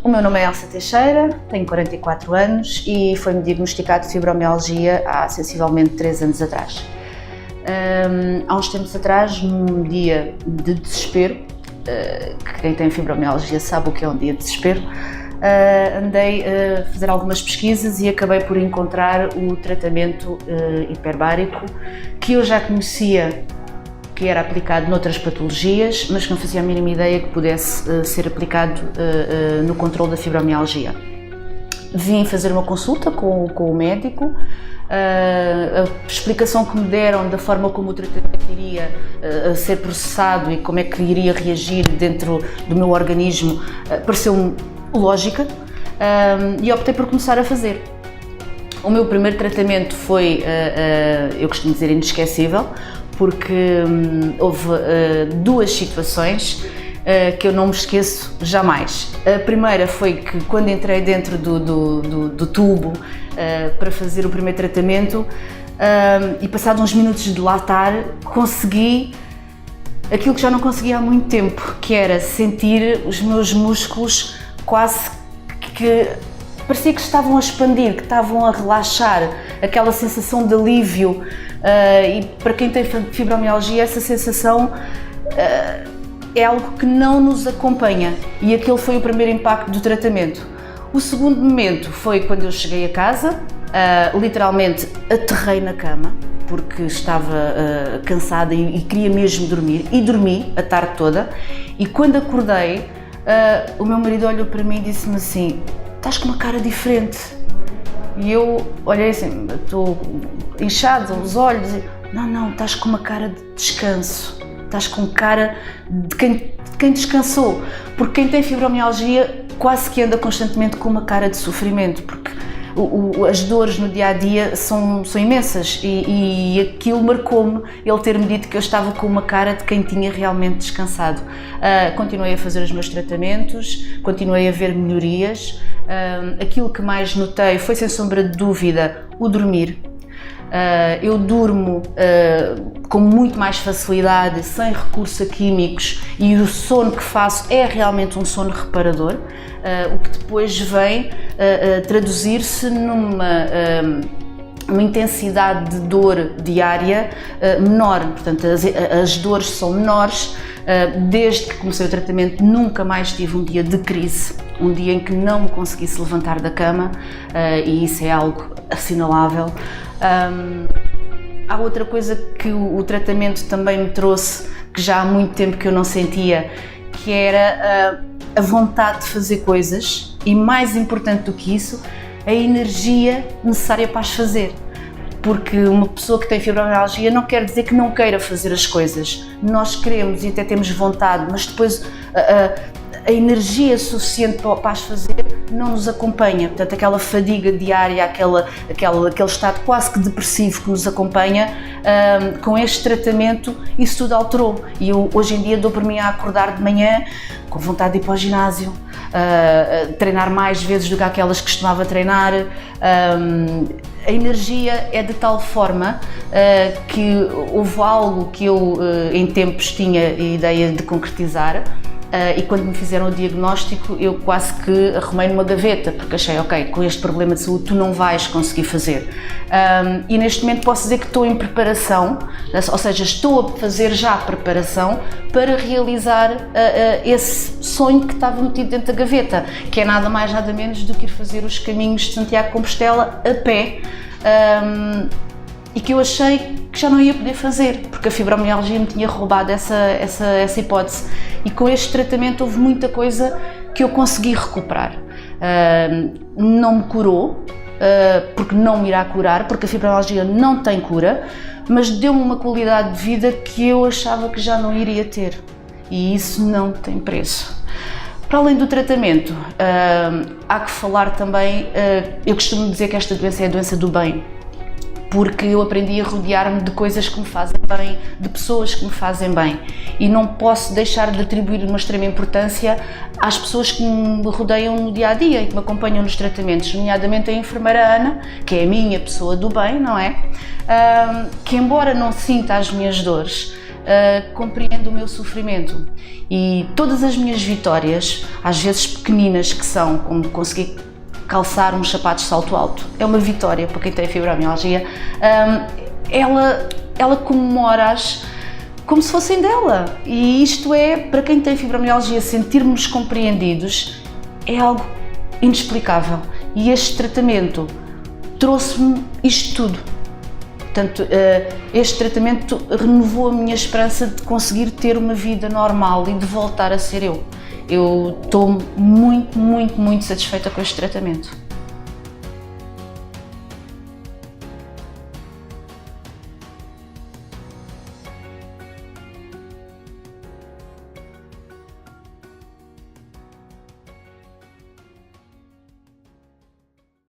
O meu nome é Elsa Teixeira, tenho 44 anos e foi-me diagnosticado fibromialgia há sensivelmente 3 anos atrás. Há uns tempos atrás, num dia de desespero, que quem tem fibromialgia sabe o que é um dia de desespero, andei a fazer algumas pesquisas e acabei por encontrar o tratamento hiperbárico que eu já conhecia, que era aplicado noutras patologias, mas que não fazia a mínima ideia que pudesse ser aplicado no controle da fibromialgia. Vim fazer uma consulta com o médico, a explicação que me deram da forma como o tratamento iria ser processado e como é que iria reagir dentro do meu organismo pareceu-me lógica e optei por começar a fazer. O meu primeiro tratamento foi, eu costumo dizer, inesquecível, porque houve duas situações que eu não me esqueço jamais. A primeira foi que quando entrei dentro do tubo para fazer o primeiro tratamento e passado uns minutos de lá estar, consegui aquilo que já não conseguia há muito tempo, que era sentir os meus músculos quase que parecia que estavam a expandir, que estavam a relaxar, aquela sensação de alívio. E para quem tem fibromialgia, essa sensação é algo que não nos acompanha, e aquele foi o primeiro impacto do tratamento. O segundo momento foi quando eu cheguei a casa, literalmente aterrei na cama, porque estava cansada e queria mesmo dormir, e dormi a tarde toda, e quando acordei, o meu marido olhou para mim e disse-me assim: "Estás com uma cara diferente." E eu olhei assim, estou inchado os olhos, e, não, estás com uma cara de descanso, estás com cara de quem descansou, porque quem tem fibromialgia quase que anda constantemente com uma cara de sofrimento, porque as dores no dia-a-dia são imensas e aquilo marcou-me, ele ter-me dito que eu estava com uma cara de quem tinha realmente descansado. Continuei a fazer os meus tratamentos, continuei a ver melhorias. Aquilo que mais notei foi, sem sombra de dúvida, o dormir. Eu durmo com muito mais facilidade, sem recurso a químicos, e o sono que faço é realmente um sono reparador, o que depois vem traduzir-se numa intensidade de dor diária menor. Portanto, as dores são menores. Desde que comecei o tratamento nunca mais tive um dia de crise, um dia em que não me conseguisse levantar da cama, e isso é algo assinalável. Há outra coisa que o tratamento também me trouxe, que já há muito tempo que eu não sentia, que era a vontade de fazer coisas e, mais importante do que isso, a energia necessária para as fazer. Porque uma pessoa que tem fibromialgia não quer dizer que não queira fazer as coisas. Nós queremos e até temos vontade, mas depois a energia suficiente para as fazer não nos acompanha. Portanto, aquela fadiga diária, aquele estado quase que depressivo que nos acompanha, com este tratamento, isso tudo alterou. E eu, hoje em dia, dou por mim a acordar de manhã com vontade de ir para o ginásio, treinar mais vezes do que aquelas que costumava treinar. A energia é de tal forma que houve algo que eu em tempos tinha a ideia de concretizar, e quando me fizeram o diagnóstico eu quase que arrumei numa gaveta, porque achei, ok, com este problema de saúde tu não vais conseguir fazer. E neste momento posso dizer que estou em preparação, ou seja, estou a fazer já preparação para realizar esse sonho que estava metido dentro da gaveta, que é nada mais nada menos do que ir fazer os caminhos de Santiago de Compostela a pé, e que eu achei que já não ia poder fazer, porque a fibromialgia me tinha roubado essa hipótese. E com este tratamento houve muita coisa que eu consegui recuperar. Não me curou, porque não me irá curar, porque a fibromialgia não tem cura, mas deu-me uma qualidade de vida que eu achava que já não iria ter, e isso não tem preço. Para além do tratamento, há que falar também, eu costumo dizer que esta doença é a doença do bem, porque eu aprendi a rodear-me de coisas que me fazem bem, de pessoas que me fazem bem, e não posso deixar de atribuir uma extrema importância às pessoas que me rodeiam no dia-a-dia e que me acompanham nos tratamentos, nomeadamente a enfermeira Ana, que é a minha pessoa do bem, não é? Que embora não sinta as minhas dores, compreende o meu sofrimento. E todas as minhas vitórias, às vezes pequeninas que são, como conseguir calçar uns sapatos de salto alto, é uma vitória para quem tem fibromialgia, ela comemora-as como se fossem dela. E isto é, para quem tem fibromialgia, sentirmos compreendidos é algo inexplicável. E este tratamento trouxe-me isto tudo. Portanto, este tratamento renovou a minha esperança de conseguir ter uma vida normal e de voltar a ser eu. Eu estou muito, muito, muito satisfeita com este tratamento.